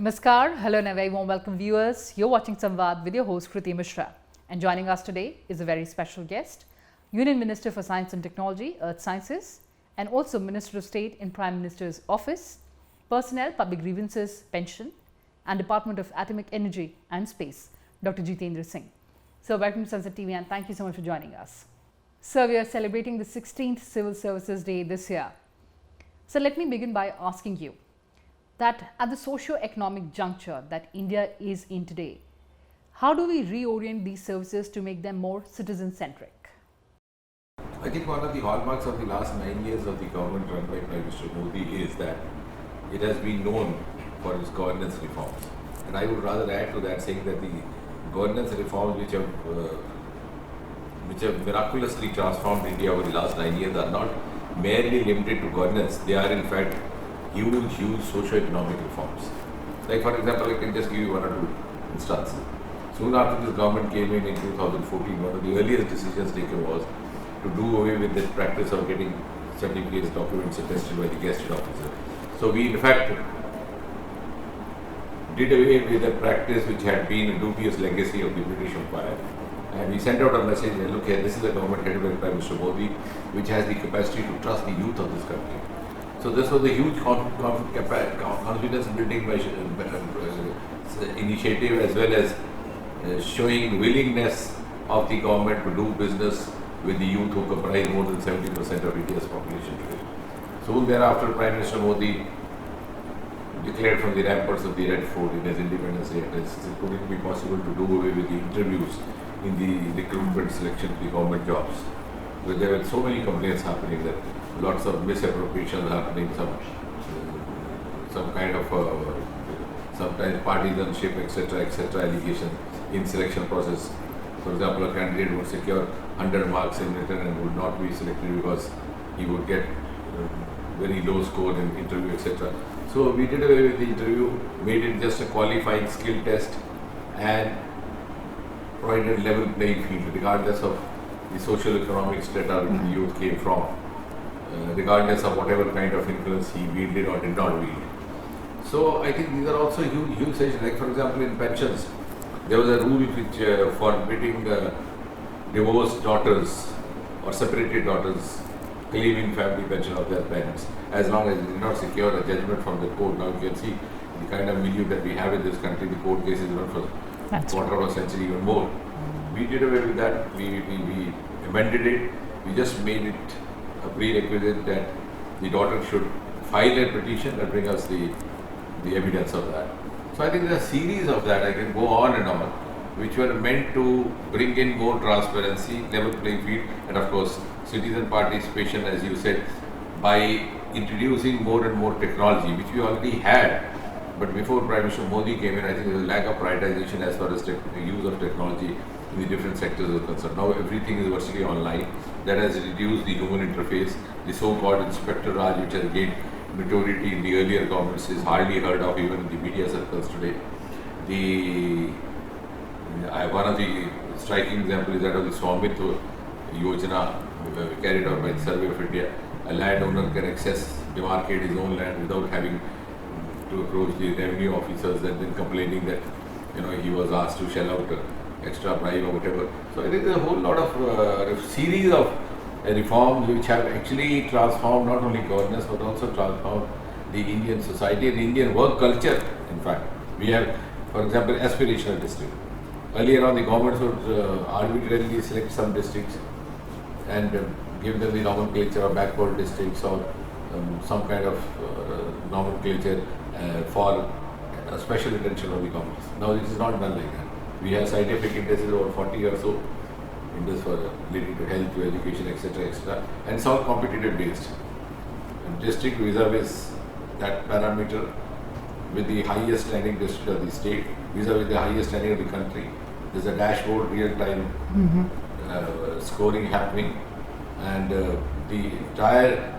Namaskar, hello and a very warm welcome viewers. You're watching Samvaad with your host Kriti Mishra. And joining us today is a very special guest, Union Minister for Science and Technology, Earth Sciences, and also Minister of State in Prime Minister's Office, Personnel, Public Grievances, Pension, and Department of Atomic Energy and Space, Dr. Jitendra Singh. So welcome to Sansad TV and thank you so much for joining us. So we are celebrating the 16th Civil Services Day this year. So let me begin by asking you that at the socio-economic juncture that India is in today, how do we reorient these services to make them more citizen-centric? I think one of the hallmarks of the last 9 years of the government run by Prime Minister Modi is that it has been known for its governance reforms. And I would rather add to that saying that the governance reforms which have miraculously transformed India over the last 9 years are not merely limited to governance, they are in fact huge socio-economic reforms. Like for example, I can just give you one or two instances. Soon after this government came in 2014, one of the earliest decisions taken was to do away with the practice of getting certificates, documents attested by the gazetted officer. So we in fact did away with a practice which had been a dubious legacy of the British Empire. And we sent out a message that look here, this is a government headed by Prime Minister Modi, which has the capacity to trust the youth of this country. So this was a huge confidence building initiative as well as showing willingness of the government to do business with the youth who comprise more than 70% of India's population today. Soon thereafter, Prime Minister Modi declared from the ramparts of the Red Fort in his Independence Day address it couldn't be possible to do away with the interviews in the recruitment selection to the government jobs. Because there were so many complaints happening that lots of misappropriation happening, some kind of sometimes partisanship, etc. allegation in selection process. For example, a candidate would secure 100 marks in written and would not be selected because he would get very low score in interview, etc. So we did away with the interview, made it just a qualifying skill test and provided level playing field regardless of the social economic strata which the youth came from, regardless of whatever kind of influence he wielded or did not wield. So I think these are also huge sessions. Like for example in pensions, there was a rule which forbidding divorced daughters or separated daughters claiming family pension of their parents as long as they did not secure a judgment from the court. Now you can see the kind of milieu that we have in this country, the court cases run for quarter of a century even more. We did away with that, we amended it, we just made it a prerequisite that the daughter should file a petition and bring us the evidence of that. So I think there's a series of that, I can go on and on, which were meant to bring in more transparency, level playing field, and of course citizen participation, as you said, by introducing more and more technology, which we already had. But before Prime Minister Modi came in, I think there was a lack of prioritization as far as the use of technology in the different sectors is concerned. Now everything is virtually online. That has reduced the human interface. The so-called Inspector Raj, which has gained notoriety in the earlier governments, is hardly heard of even in the media circles today. One of the striking examples is that of the Samvaad Yojana carried out by the Survey of India. A landowner can demarcate his own land without having to approach the revenue officers and then complaining that he was asked to shell out extra bribe or whatever. So I think there's a whole lot of series of reforms which have actually transformed not only governance but also transformed the Indian society and Indian work culture. In fact, we have, for example, aspirational district. Earlier on, the government would arbitrarily select some districts and give them the nomenclature of backward districts or some kind of nomenclature for special attention of the governments. Now it is not done like that. We have scientific indices over 40 or so, indices for relating to health, to education, etc. And it's all competitive based. District vis-a-vis that parameter with the highest standing district of the state, vis-a-vis the highest standing of the country. There's a dashboard, real-time scoring happening, and the entire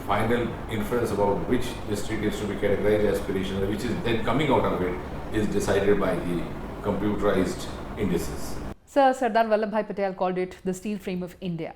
final inference about which district is to be categorized as aspirational, which is then coming out of it, is decided by the computerized indices. Sir, Sardar Vallabhbhai Patel called it the steel frame of India.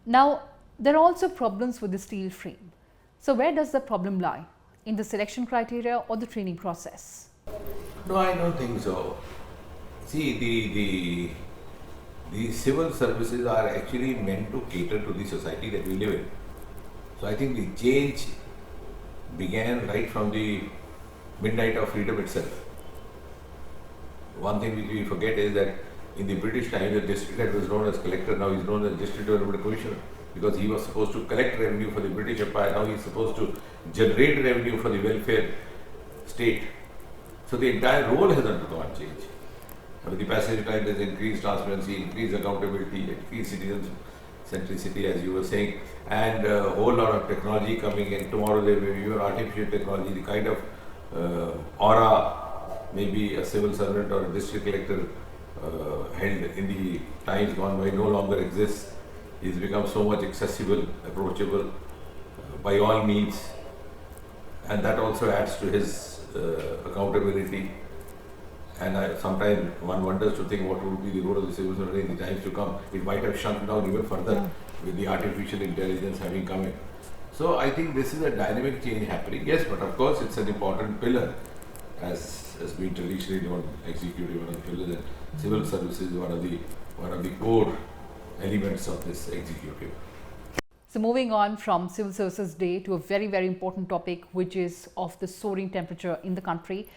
Now, there are also problems with the steel frame. So where does the problem lie? in the selection criteria or the training process? No, I don't think so. See, the civil services are actually meant to cater to the society that we live in. So I think the change began right from the midnight of freedom itself. One thing which we forget is that in the British time, the district head was known as collector, now he is known as district development commissioner, because he was supposed to collect revenue for the British Empire, now he is supposed to generate revenue for the welfare state. So the entire role has undergone change. With the passage of time, there is increased transparency, increased accountability, increased citizen centricity, as you were saying, and a whole lot of technology coming in. Tomorrow there may be even artificial technology, the kind of aura maybe a civil servant or a district collector held in the times gone by no longer exists. He's become so much accessible, approachable by all means, and that also adds to his accountability. And sometimes one wonders to think what would be the role of the civil servant in the times to come. It might have shrunk down even further with the artificial intelligence having come in. So I think this is a dynamic change happening. Yes, but of course it's an important pillar, as has been traditionally known, executive one of the pillars, and civil services is one of the core elements of this executive. So moving on from Civil Services Day to a very, very important topic, which is of the soaring temperature in the country.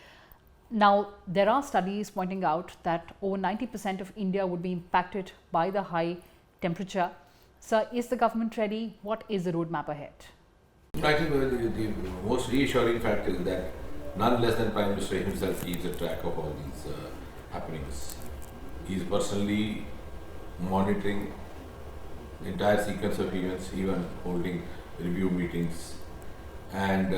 Now, there are studies pointing out that over 90% of India would be impacted by the high temperature. So, is the government ready? What is the roadmap ahead? I think the most reassuring fact is that none less than Prime Minister himself keeps a track of all these happenings. He is personally monitoring the entire sequence of events, even holding review meetings, and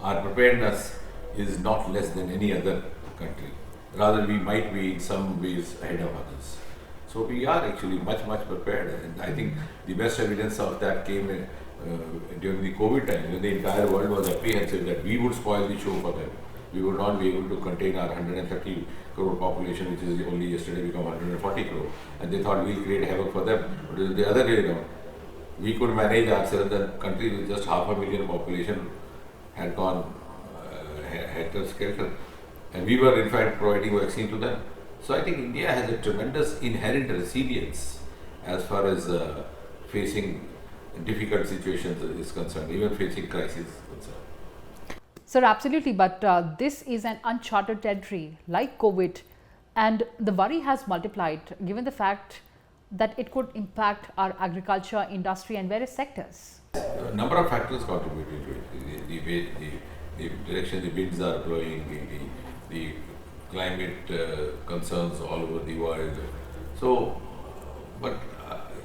our preparedness is not less than any other country. Rather, we might be in some ways ahead of others. So we are actually much prepared, and I think the best evidence of that came in, during the COVID time, when the entire world was apprehensive that we would spoil the show for them. We would not be able to contain our 130 crore population, which is only yesterday become 140 crore, and they thought we'll create havoc for them. But it was the other way around. We could manage ourselves. The country with just 500,000 population had gone helter-skelter, and we were in fact providing vaccine to them. So I think India has a tremendous inherent resilience as far as facing difficult situations is concerned, even facing crisis is concerned. Sir, absolutely, but this is an uncharted territory like COVID, and the worry has multiplied given the fact that it could impact our agriculture, industry and various sectors. A number of factors contributed to it. The direction the winds are blowing, the climate concerns all over the world. So, but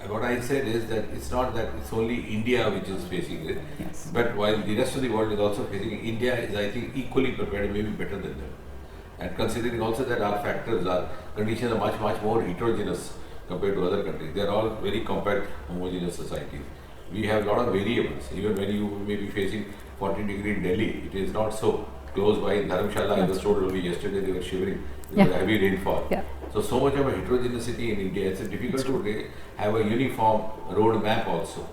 what I said is that it's not that it's only India which is facing it, yes, but while the rest of the world is also facing it, India is, I think, equally prepared, maybe better than them. And considering also that our factors, our conditions are much more heterogeneous compared to other countries. They are all very compact, homogeneous societies. We have a lot of variables. Even when you may be facing 40-degree in Delhi, it is not so close by. In Dharamshala, I was told only yesterday they were shivering with the heavy rainfall. So much of a heterogeneity in India. It's difficult to have a uniform road map also,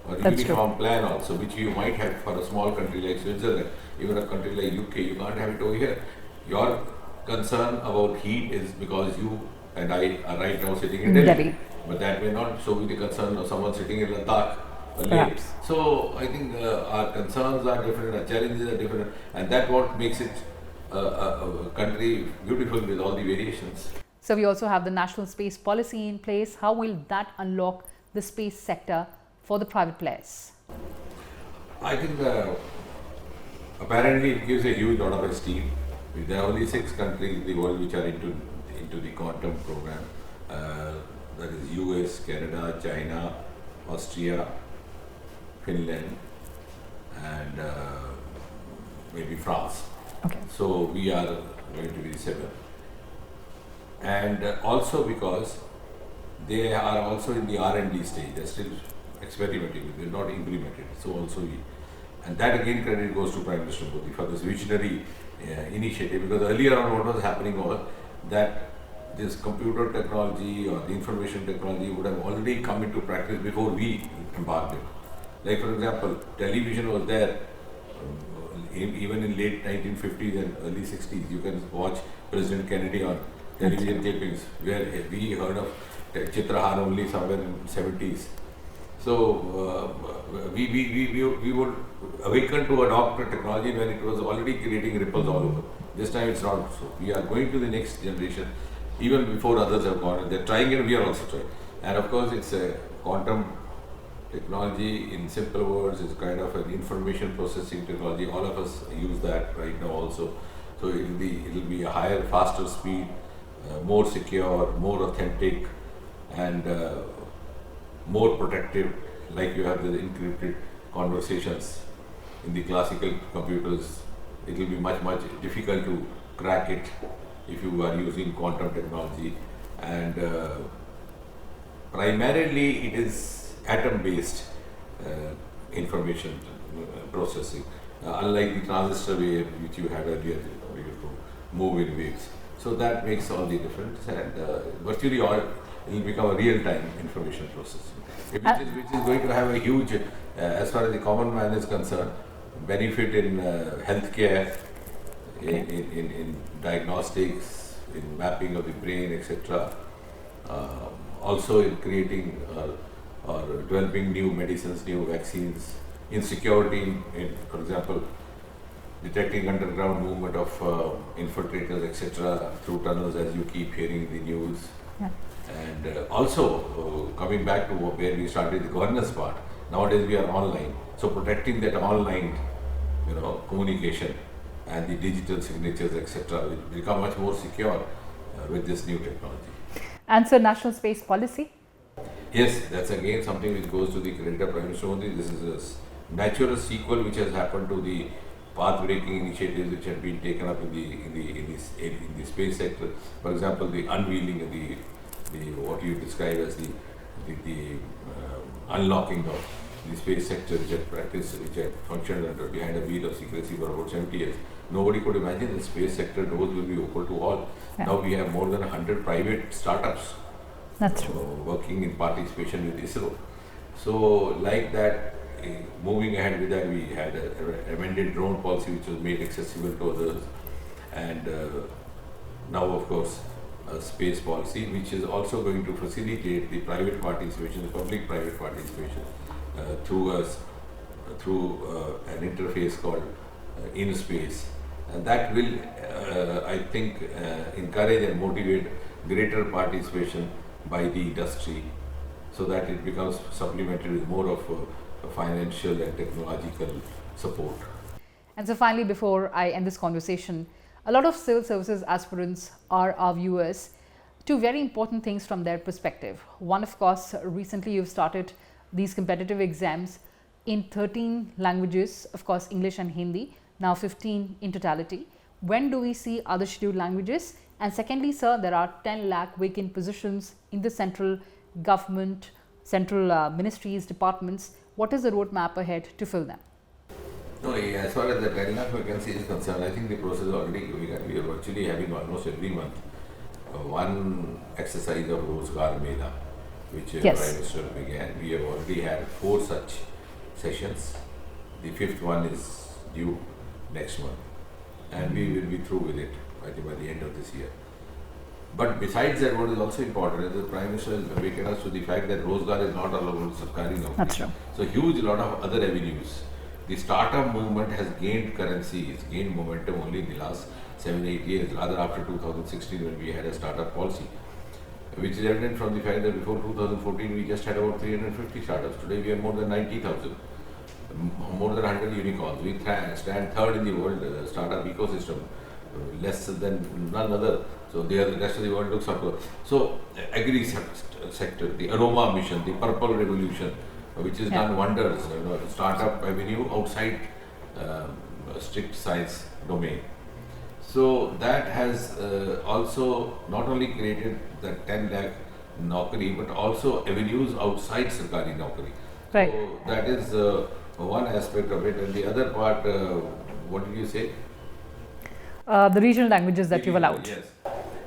or a uniform plan also, which you might have for a small country like Switzerland, even a country like UK. You can't have it over here. Your concern about heat is because you and I are right now sitting in Delhi. But that may not so be the concern of someone sitting in Ladakh. So I think our concerns are different, our challenges are different, and that's what makes it a country beautiful with all the variations. So we also have the national space policy in place. How will that unlock the space sector for the private players? I think apparently it gives a huge lot of esteem. There are only 6 countries in the world which are into the quantum program. That is US, Canada, China, Austria, Finland, and maybe France. So we are going to be 7. And also because they are also in the R&D stage, they are still experimenting with it, they are not implemented. So also and that again credit goes to Prime Minister Modi for this visionary initiative, because earlier on what was happening was that this computer technology or the information technology would have already come into practice before we embarked it. Like for example, television was there even in late 1950s and early 60s, you can watch President Kennedy on television clippings where we heard of Chitrahar only somewhere in 70s. So we would awaken to adopt a technology when it was already creating ripples all over. This time it's not so. We are going to the next generation even before others have gone. They're trying and we are also trying. And of course it's a quantum technology, in simple words, is kind of an information processing technology. All of us use that right now also. So it'll be a higher, faster speed, more secure, more authentic, and more protective. Like you have the encrypted conversations in the classical computers, it will be much difficult to crack it if you are using quantum technology. And primarily it is atom-based information processing, unlike the transistor wave which you had earlier, where you could move in waves. So that makes all the difference, and virtually all it will become a real-time information processing, which is going to have a huge, as far as the common man is concerned, benefit in healthcare, in diagnostics, in mapping of the brain, etc. Also in creating or developing new medicines, new vaccines, in security, for example, detecting underground movement of infiltrators, etc. through tunnels, as you keep hearing the news. Yeah. And also coming back to where we started, the governance part. Nowadays we are online, so protecting that online, communication and the digital signatures, etc. will become much more secure with this new technology. And so, national space policy? Yes, that's again something which goes to the credit of Prime Minister Modi. This is a natural sequel which has happened to the path-breaking initiatives which have been taken up in the space sector. For example, the unveiling of the what you describe as the unlocking of the space sector, which had functioned behind a veil of secrecy for about 70 years. Nobody could imagine the space sector doors will be open to all. Yeah. Now we have more than 100 private startups. That's true. Working in participation with ISRO. So, like that, moving ahead with that, we had an amended drone policy which was made accessible to others, and now, of course, a space policy which is also going to facilitate the private participation, the public-private participation through an interface called InSpace, and that will, I think, encourage and motivate greater participation by the industry, so that it becomes supplemented with more of financial and technological support. And so finally, before I end this conversation, a lot of civil services aspirants are our viewers. Two very important things from their perspective. One, of course, recently you've started these competitive exams in 13 languages, of course English and Hindi, now 15 in totality. When do we see other scheduled languages? And secondly, sir, there are 10 lakh vacant positions in the central government, central ministries, departments. What is the roadmap ahead to fill them? No, as far as the 10 lakh vacancy is concerned, I think the process is already going on. We are virtually having almost every month one exercise of Rozgar Mela, which Prime Minister began. We have already had 4 such sessions. The 5th one is due next month, and we will be through with it by the end of this year. But besides that, what is also important is the Prime Minister has awakened us to the fact that Rozgar is not all about Sarkari Naukri. That's true. So huge lot of other avenues. The startup movement has gained currency, it's gained momentum only in the last 7-8 years, rather after 2016 when we had a startup policy, which is evident from the fact that before 2014 we just had about 350 startups. Today we have more than 90,000, more than 100 unicorns. We stand third in the world startup ecosystem, less than none other. So the rest of the world looks up to us. So agri sector, the aroma mission, the purple revolution, which has done wonders, startup avenue outside strict science domain. So that has also not only created the 10 lakh Naukri, but also avenues outside Sarkari Naukri. Right. So that is one aspect of it, and the other part, what did you say? The regional languages that you've allowed. Yes.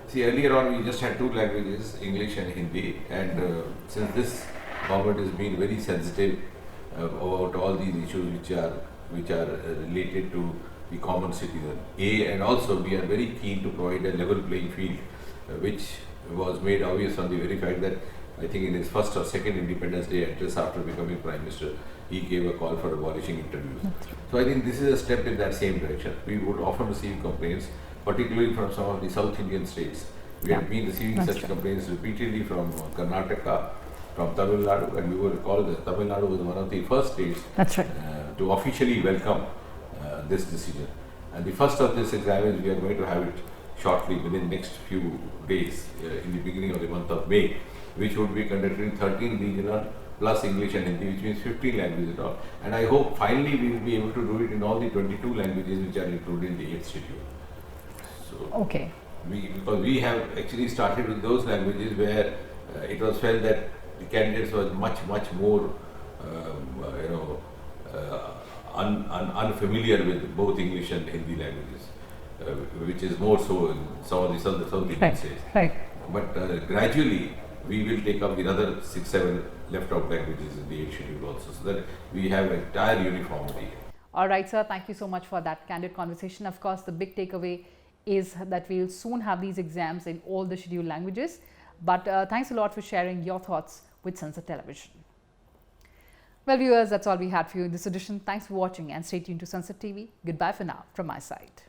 See, earlier on we just had 2 languages, English and Hindi, and since this government has been very sensitive about all these issues which are related to the common citizen. And also we are very keen to provide a level playing field, which was made obvious on the very fact that I think in his first or second Independence Day address after becoming Prime Minister, he gave a call for abolishing interviews. So I think this is a step in that same direction. We would often receive complaints, particularly from some of the South Indian states. We have been receiving such complaints repeatedly from Karnataka, from Tamil Nadu, and we will recall that Tamil Nadu was one of the first states to officially welcome this decision. And the first of this exam, we are going to have it shortly within next few days, in the beginning of the month of May, which would be conducted in 13 regional plus English and Hindi, which means 15 languages at all. And I hope finally we will be able to do it in all the 22 languages which are included in the 8th schedule. So because we have actually started with those languages where it was felt that the candidates were much more unfamiliar with both English and Hindi languages, which is more so in some of the South Indian states. But gradually we will take up the other 6-7 left out languages in the 8th schedule also, so that we have entire uniformity. All right, sir. Thank you so much for that candid conversation. Of course, the big takeaway is that we'll soon have these exams in all the scheduled languages. But thanks a lot for sharing your thoughts with Sansad Television. Well, viewers, that's all we had for you in this edition. Thanks for watching and stay tuned to Sansad TV. Goodbye for now from my side.